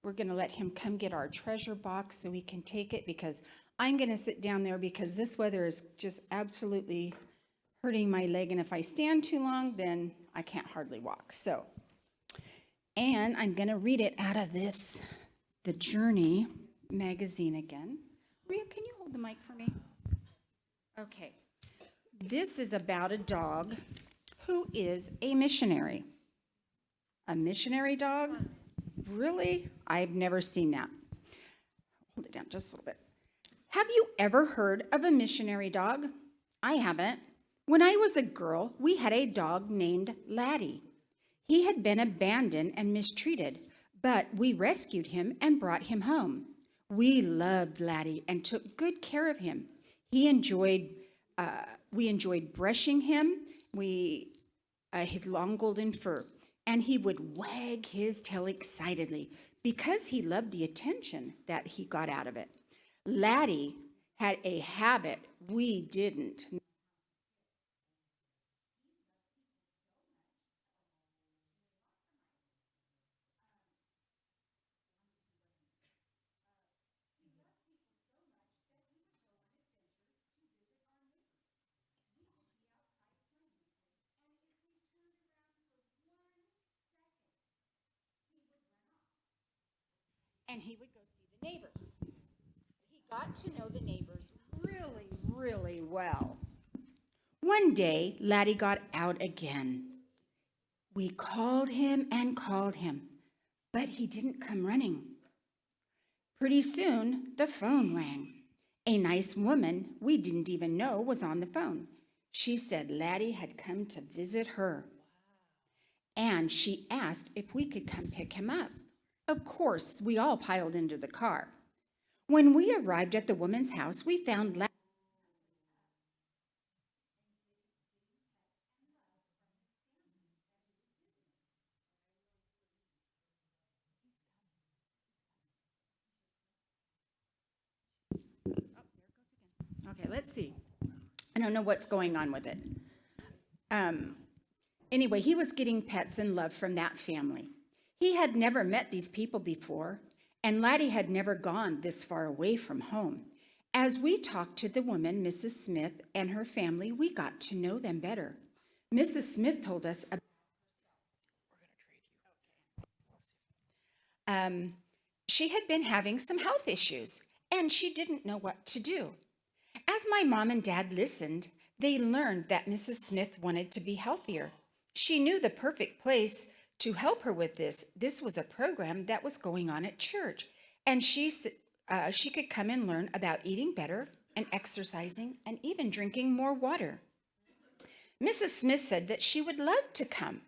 we're going to let him come get our treasure box so we can take it, because I'm going to sit down there because this weather is just absolutely hurting my leg. And if I stand too long, then I can't hardly walk. So, and I'm going to read it out of this, The Journey magazine again. Rhea, can you hold the mic for me? Okay. This is about a dog who is a missionary. A missionary dog? Really? I've never seen that. Hold it down just a little bit. Have you ever heard of a missionary dog? I haven't. When I was a girl, we had a dog named Latty. He had been abandoned and mistreated, but we rescued him and brought him home. We loved Latty and took good care of him. We enjoyed brushing him, his long golden fur, and he would wag his tail excitedly because he loved the attention that he got out of it. Latty had a habit we didn't. And he would go see the neighbors. He got to know the neighbors really, really well. One day, Laddie got out again. We called him and called him, but he didn't come running. Pretty soon, the phone rang. A nice woman we didn't even know was on the phone. She said Laddie had come to visit her, and she asked if we could come pick him up. Of course, we all piled into the car. When we arrived at the woman's house, we found Laddie. Okay, let's see. I don't know what's going on with it. Anyway, he was getting pets and love from that family. He had never met these people before, and Laddie had never gone this far away from home. As we talked to the woman, Mrs. Smith, and her family, we got to know them better. Mrs. Smith told us about, she had been having some health issues, and she didn't know what to do. As my mom and dad listened, they learned that Mrs. Smith wanted to be healthier. She knew the perfect place to help her with this. This was a program that was going on at church, and she could come and learn about eating better and exercising and even drinking more water. Mrs. Smith said that she would love to come.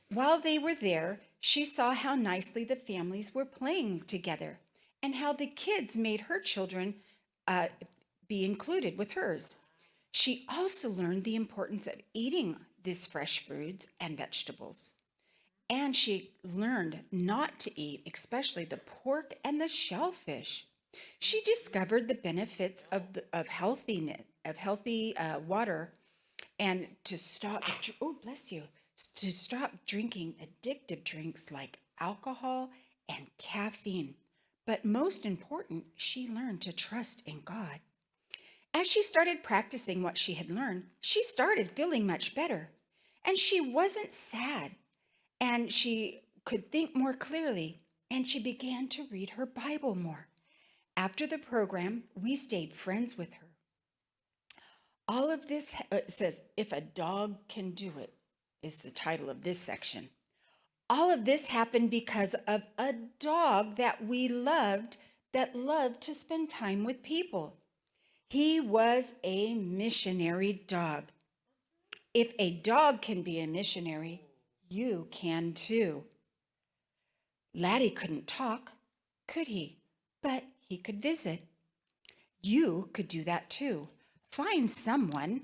While they were there, she saw how nicely the families were playing together and how the kids made her children be included with hers. She also learned the importance of eating these fresh fruits and vegetables. And she learned not to eat, especially the pork and the shellfish. She discovered the benefits of healthy water, and to stop, oh, bless you, to stop drinking addictive drinks like alcohol and caffeine. But most important, she learned to trust in God. As she started practicing what she had learned, she started feeling much better. And she wasn't sad, and she could think more clearly, and she began to read her Bible more. After the program, we stayed friends with her. All of this says, "If a dog can do it," is the title of this section. All of this happened because of a dog that we loved, that loved to spend time with people. He was a missionary dog. If a dog can be a missionary, you can too. Laddie couldn't talk, could he? But he could visit. You could do that too. Find someone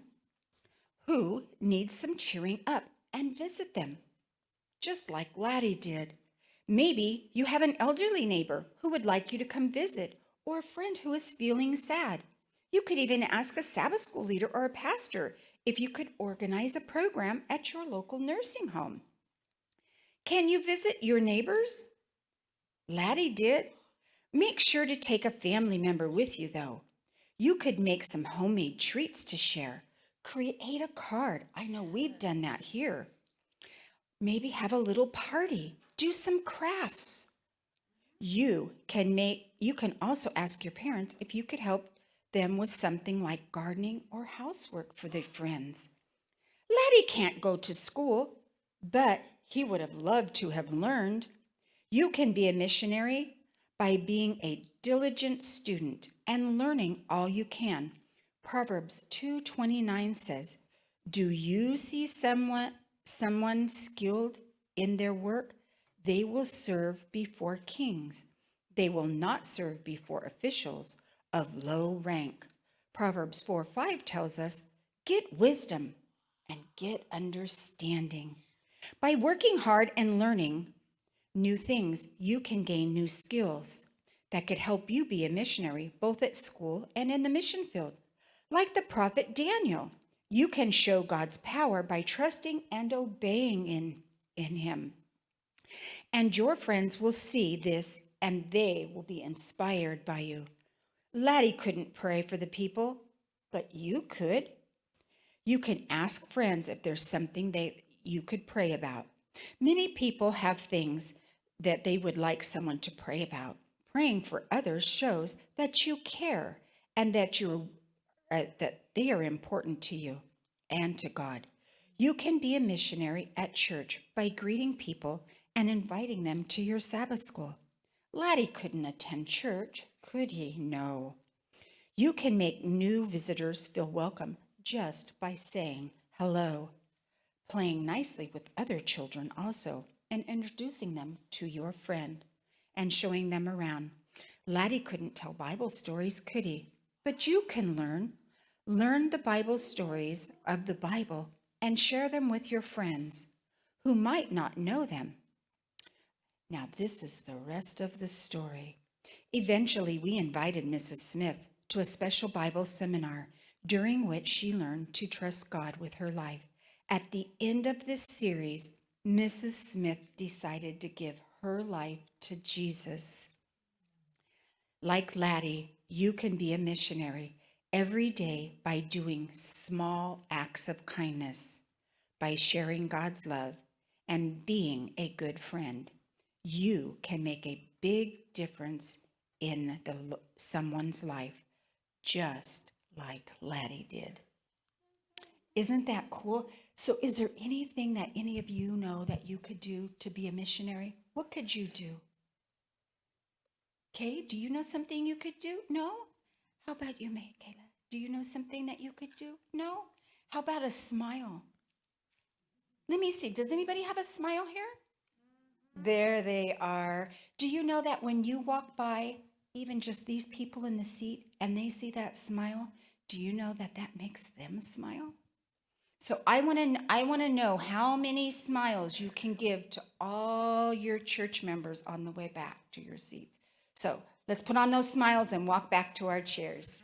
who needs some cheering up and visit them, just like Laddie did. Maybe you have an elderly neighbor who would like you to come visit, or a friend who is feeling sad. You could even ask a Sabbath school leader or a pastor if you could organize a program at your local nursing home. Can you visit your neighbors? Latty did. Make sure to take a family member with you, though. You could make some homemade treats to share. Create a card. I know we've done that here. Maybe have a little party. Do some crafts. You can also ask your parents if you could help them with something like gardening or housework for their friends. Laddie can't go to school, but he would have loved to have learned. You can be a missionary by being a diligent student and learning all you can. Proverbs 2:29 says, "Do you see someone skilled in their work? They will serve before kings. They will not serve before officials of low rank." Proverbs 4:5 tells us, "Get wisdom and get understanding." By working hard and learning new things, you can gain new skills that could help you be a missionary both at school and in the mission field. Like the prophet Daniel, you can show God's power by trusting and obeying in him. And your friends will see this and they will be inspired by you. Laddie couldn't pray for the people, but you could. You can ask friends if there's something you could pray about. Many people have things that they would like someone to pray about. Praying for others shows that you care and that they are important to you and to God. You can be a missionary at church by greeting people and inviting them to your Sabbath school. Laddie couldn't attend church, could he? No. You can make new visitors feel welcome just by saying hello, playing nicely with other children also, and introducing them to your friend and showing them around. Laddie couldn't tell Bible stories, could he? But you can learn. Learn the Bible stories of the Bible and share them with your friends who might not know them. Now, this is the rest of the story. Eventually, we invited Mrs. Smith to a special Bible seminar during which she learned to trust God with her life. At the end of this series, Mrs. Smith decided to give her life to Jesus. Like Laddie, you can be a missionary every day by doing small acts of kindness, by sharing God's love, and being a good friend. You can make a big difference in someone's life, just like Laddie did. Isn't that cool? So is there anything that any of you know that you could do to be a missionary? What could you do? Kay, do you know something you could do? No? How about you, Kayla? Do you know something that you could do? No? How about a smile? Let me see. Does anybody have a smile here? There they are. Do you know that when you walk by, even just these people in the seat, and they see that smile, do you know that that makes them smile? So I want to know how many smiles you can give to all your church members on the way back to your seats. So let's put on those smiles and walk back to our chairs.